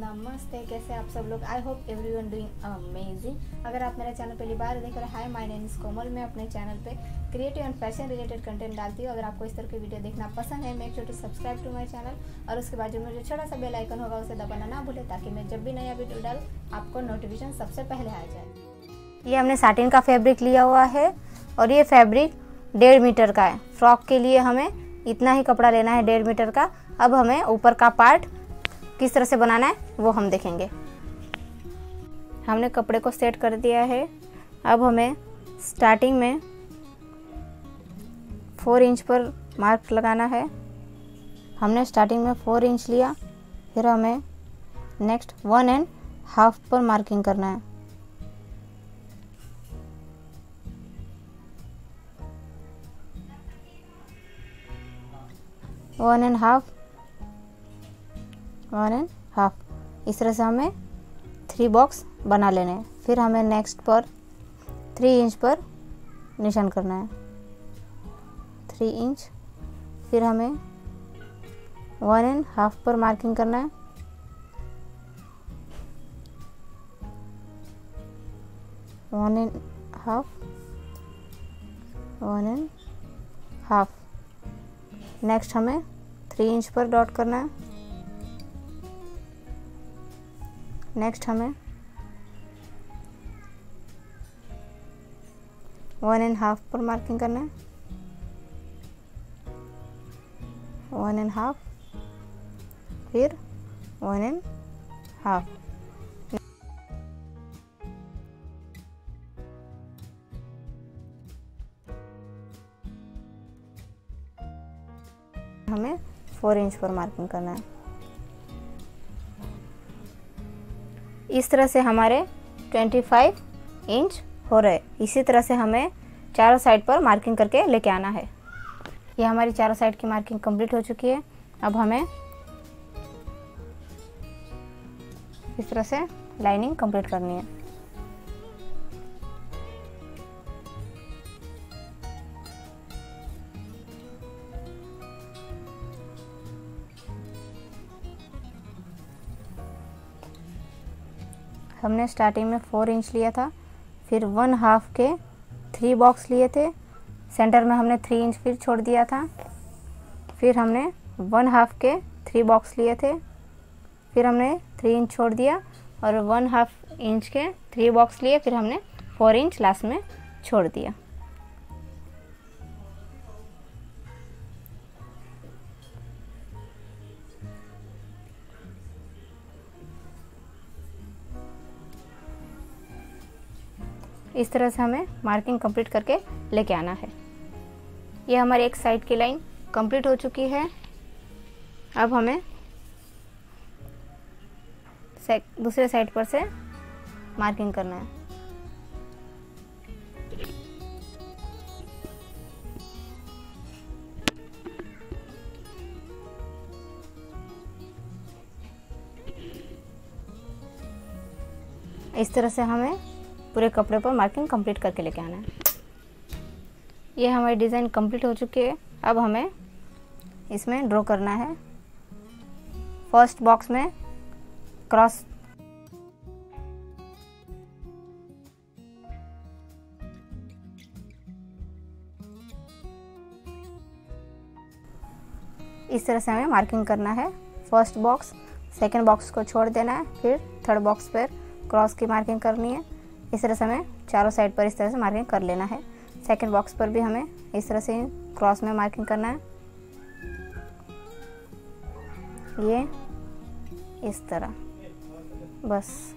नमस्ते, कैसे आप सब लोग। I hope everyone doing amazing. अगर आप मेरे चैनल पहली बार देख रहे हैं, हाय माय नेम इज कोमल। मैं अपने चैनल पे creative and fashion related content डालती हूँ। अगर आपको इस तरह की वीडियो देखना पसंद है, make sure to subscribe to my channel और उसके बाद जो मुझे छोटा सा बेल आइकन होगा उसे दबाना ना भूले, ताकि मैं जब भी नया वीडियो डालूँ आपको नोटिफिकेशन सबसे पहले आ जाए। ये हमने साटिन का फैब्रिक लिया हुआ है और ये फैब्रिक 1.5 मीटर का है। फ्रॉक के लिए हमें इतना ही कपड़ा लेना है, 1.5 मीटर का। अब हमें ऊपर का पार्ट किस तरह से बनाना है वो हम देखेंगे। हमने कपड़े को सेट कर दिया है। अब हमें स्टार्टिंग में 4 इंच पर मार्क लगाना है। हमने स्टार्टिंग में 4 इंच लिया, फिर हमें नेक्स्ट 1.5 पर मार्किंग करना है। वन एंड हाफ इस तरह से हमें 3 बॉक्स बना लेने हैं। फिर हमें नेक्स्ट पर 3 इंच पर निशान करना है, 3 इंच। फिर हमें 1.5 पर मार्किंग करना है। One and half. नेक्स्ट हमें 3 इंच पर डॉट करना है। नेक्स्ट हमें 1.5 पर मार्किंग करना है। 1.5 फिर 1.5। हमें 4 इंच पर मार्किंग करना है। इस तरह से हमारे 25 इंच हो रहे। इसी तरह से हमें चारों साइड पर मार्किंग करके लेके आना है। ये हमारी चारों साइड की मार्किंग कंप्लीट हो चुकी है। अब हमें इस तरह से लाइनिंग कंप्लीट करनी है। हमने स्टार्टिंग में 4 इंच लिया था, फिर 1/2 के 3 बॉक्स लिए थे। सेंटर में हमने 3 इंच फिर छोड़ दिया था। फिर हमने 1/2 के 3 बॉक्स लिए थे, फिर हमने 3 इंच छोड़ दिया और 1/2 इंच के 3 बॉक्स लिए। फिर हमने 4 इंच लास्ट में छोड़ दिया। इस तरह से हमें मार्किंग कंप्लीट करके लेके आना है। ये हमारी एक साइड की लाइन कंप्लीट हो चुकी है। अब हमें दूसरे साइड पर से मार्किंग करना है। इस तरह से हमें पूरे कपड़े पर मार्किंग कंप्लीट करके लेके आना है। ये हमारी डिज़ाइन कंप्लीट हो चुकी है। अब हमें इसमें ड्रॉ करना है। फर्स्ट बॉक्स में क्रॉस, इस तरह से हमें मार्किंग करना है। फर्स्ट बॉक्स, सेकंड बॉक्स को छोड़ देना है, फिर थर्ड बॉक्स पर क्रॉस की मार्किंग करनी है। इस तरह से हमें चारों साइड पर इस तरह से मार्किंग कर लेना है। सेकंड बॉक्स पर भी हमें इस तरह से क्रॉस में मार्किंग करना है, ये इस तरह बस।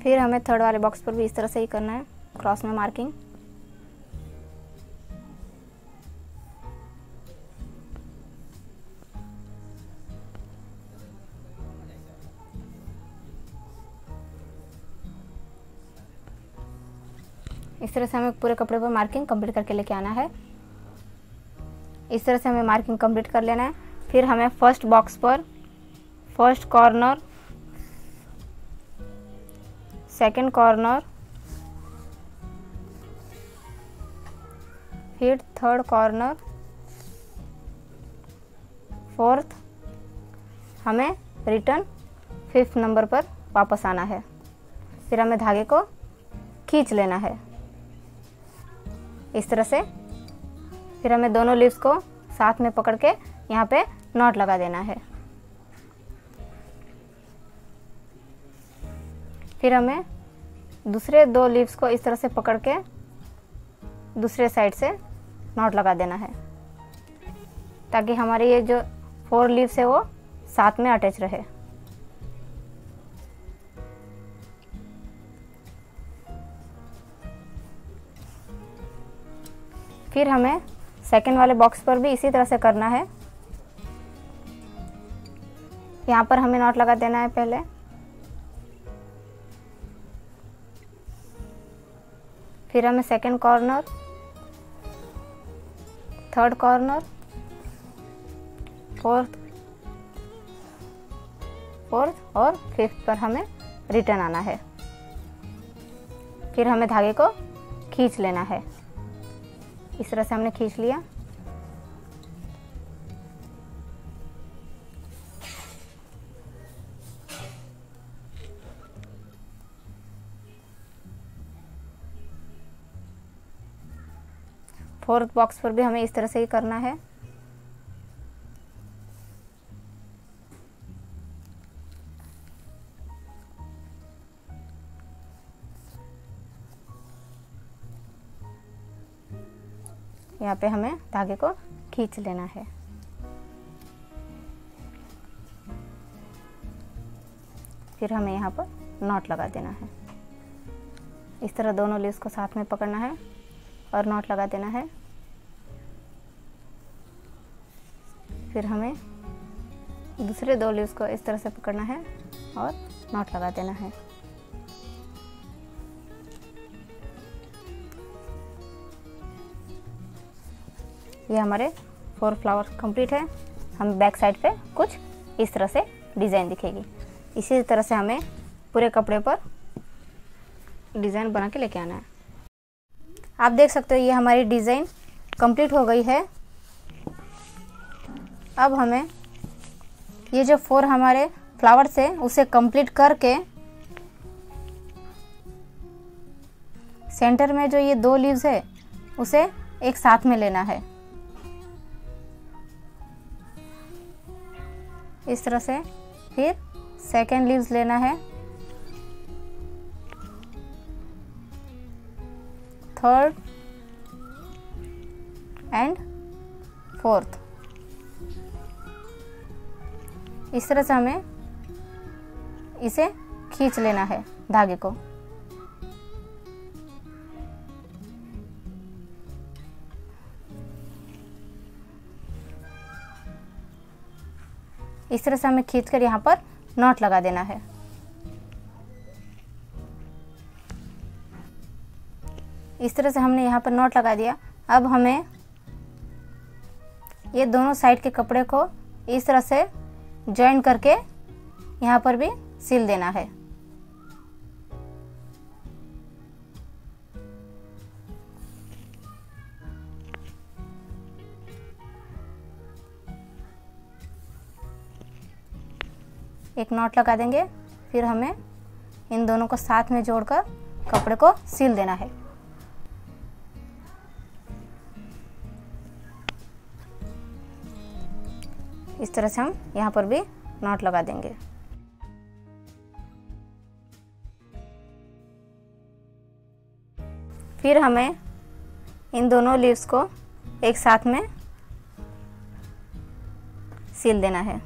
फिर हमें थर्ड वाले बॉक्स पर भी इस तरह से ही करना है, क्रॉस में मार्किंग। इस तरह से हमें पूरे कपड़े पर मार्किंग कंप्लीट करके लेके आना है। इस तरह से हमें मार्किंग कंप्लीट कर लेना है। फिर हमें फर्स्ट बॉक्स पर फर्स्ट कॉर्नर, सेकंड कॉर्नर, फिर थर्ड कॉर्नर, फोर्थ हमें रिटर्न 5th नंबर पर वापस आना है। फिर हमें धागे को खींच लेना है इस तरह से। फिर हमें दोनों लीव्स को साथ में पकड़ के यहाँ पे नॉट लगा देना है। फिर हमें दूसरे 2 लीव्स को इस तरह से पकड़ के दूसरे साइड से नॉट लगा देना है, ताकि हमारे ये जो 4 लीव्स है वो साथ में अटैच रहे। फिर हमें सेकंड वाले बॉक्स पर भी इसी तरह से करना है। यहाँ पर हमें नॉट लगा देना है पहले। फिर हमें second corner, third corner, fourth और 5th पर हमें रिटर्न आना है। फिर हमें धागे को खींच लेना है। इस तरह से हमने खींच लिया। फोर्थ बॉक्स पर भी हमें इस तरह से ही करना है। यहाँ पे हमें धागे को खींच लेना है। फिर हमें यहाँ पर नॉट लगा देना है। इस तरह दोनों लीव्स को साथ में पकड़ना है और नॉट लगा देना है। फिर हमें दूसरे 2 लीव्स को इस तरह से पकड़ना है और नॉट लगा देना है। ये हमारे 4 फ्लावर कंप्लीट है। हम बैक साइड पे कुछ इस तरह से डिज़ाइन दिखेगी। इसी तरह से हमें पूरे कपड़े पर डिज़ाइन बना के लेके आना है। आप देख सकते हो ये हमारी डिज़ाइन कंप्लीट हो गई है। अब हमें ये जो 4 हमारे फ्लावर्स है उसे कंप्लीट करके सेंटर में जो ये 2 लीव्स है उसे एक साथ में लेना है इस तरह से। फिर सेकेंड लीव्स लेना है, थर्ड एंड फोर्थ। इस तरह से हमें इसे खींच लेना है धागे को। इस तरह से हमें खींचकर यहाँ पर नॉट लगा देना है। इस तरह से हमने यहाँ पर नॉट लगा दिया। अब हमें ये दोनों साइड के कपड़े को इस तरह से जॉइन करके यहाँ पर भी सिल देना है। एक नॉट लगा देंगे, फिर हमें इन दोनों को साथ में जोड़कर कपड़े को सिल देना है। इस तरह से हम यहाँ पर भी नॉट लगा देंगे। फिर हमें इन दोनों लीव्स को एक साथ में सिल देना है।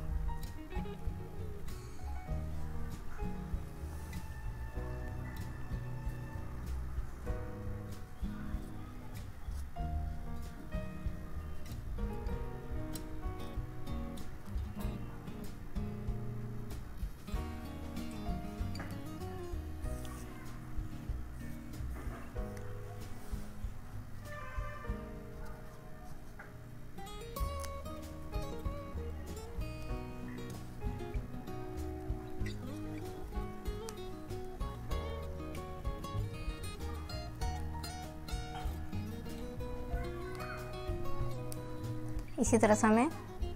इसी तरह से हमें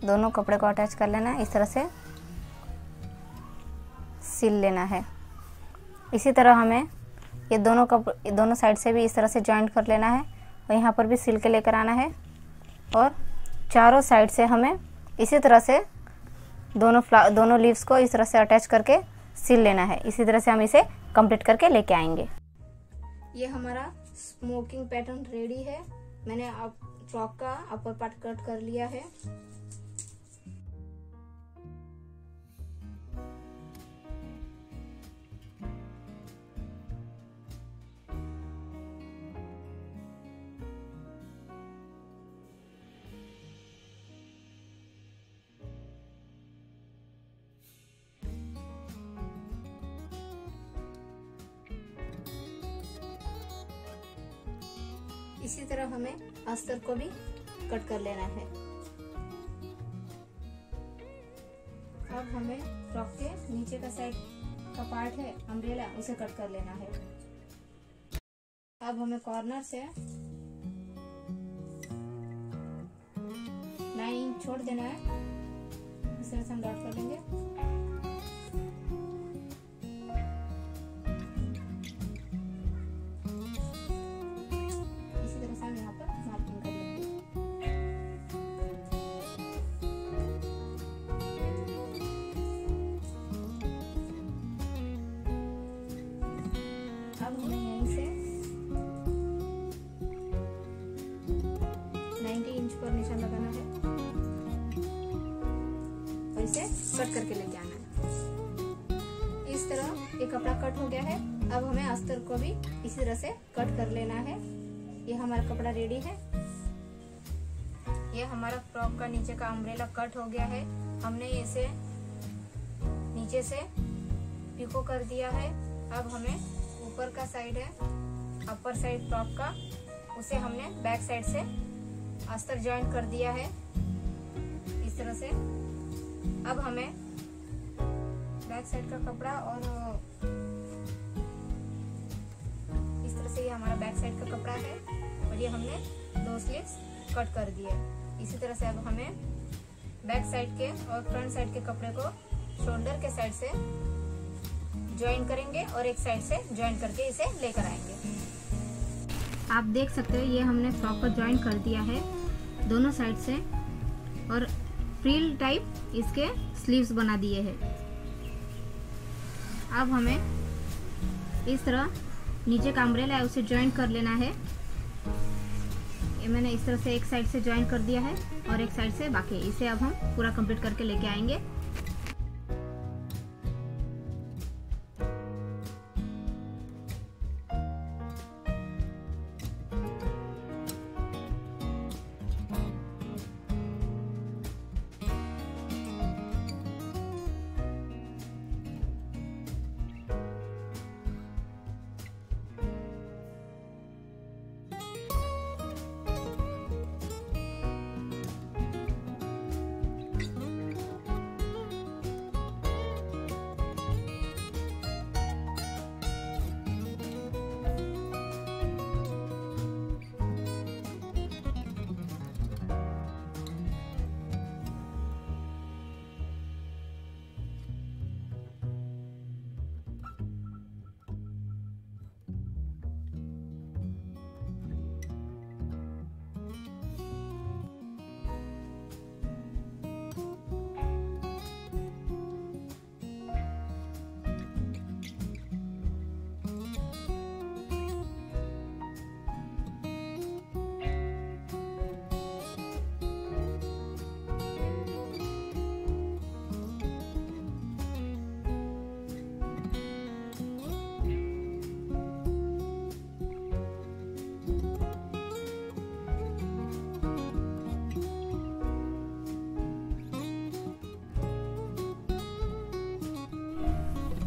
दोनों कपड़े को अटैच कर लेना है इस तरह से, सिल लेना है। इसी तरह हमें ये दोनों साइड से भी इस तरह से जॉइंट कर लेना है और यहाँ पर भी सिल के लेकर आना है और चारों साइड से हमें इसी तरह से दोनों लीव्स को इस तरह से अटैच करके सिल लेना है। इसी तरह से हम इसे कंप्लीट करके लेके आएंगे। ये हमारा स्मोकिंग पैटर्न रेडी है। मैंने अब फ्रॉक का अपर पार्ट कट कर लिया है। इसी तरह हमें अस्तर को भी कट कर लेना है। अब हमें फ्रॉक के नीचे का साइड का पार्ट है अम्ब्रेला, उसे कट कर लेना है। अब हमें कॉर्नर से 9 इंच छोड़ देना है। इस तरह से हम डॉट कर लेंगे। अब हमें यहीं से 90 इंच पर निशान लगाना है और इसे कट करके लेके आना है। इस तरह ये कपड़ा कट हो गया है। अब हमें अस्तर को भी इसी तरह से कट कर लेना है। ये हमारा कपड़ा रेडी है। ये हमारा फ्रॉक का नीचे का अम्ब्रेला कट हो गया है। हमने इसे नीचे से पिको कर दिया है। अब हमें ऊपर का साइड है अपर साइड फ्रॉक का, उसे हमने बैक साइड से अस्तर जॉइन कर दिया है इस तरह से। अब हमें बैक साइड का कपड़ा और इस तरह से ये हमारा बैक साइड का कपड़ा है और ये हमने 2 स्लीव्स कट कर दिए। इसी तरह से अब हमें बैक साइड के और फ्रंट साइड के कपड़े को शोल्डर के साइड से ज्वाइन करेंगे और एक साइड से ज्वाइन करके इसे लेकर आएंगे। आप देख सकते हो ये हमने फ्रॉक को ज्वाइन कर दिया है दोनों साइड से और फ्रिल टाइप इसके स्लीव्स बना दिए हैं। अब हमें इस तरह नीचे का अम्ब्रेला है उसे ज्वाइन कर लेना है। ये मैंने इस तरह से एक साइड से ज्वाइन कर दिया है और एक साइड से बाकी। इसे अब हम पूरा कंप्लीट करके लेके आएंगे।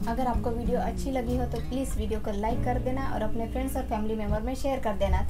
अगर आपको वीडियो अच्छी लगी हो तो प्लीज़ वीडियो को लाइक कर देना और अपने फ्रेंड्स और फैमिली मेम्बर में शेयर कर देना।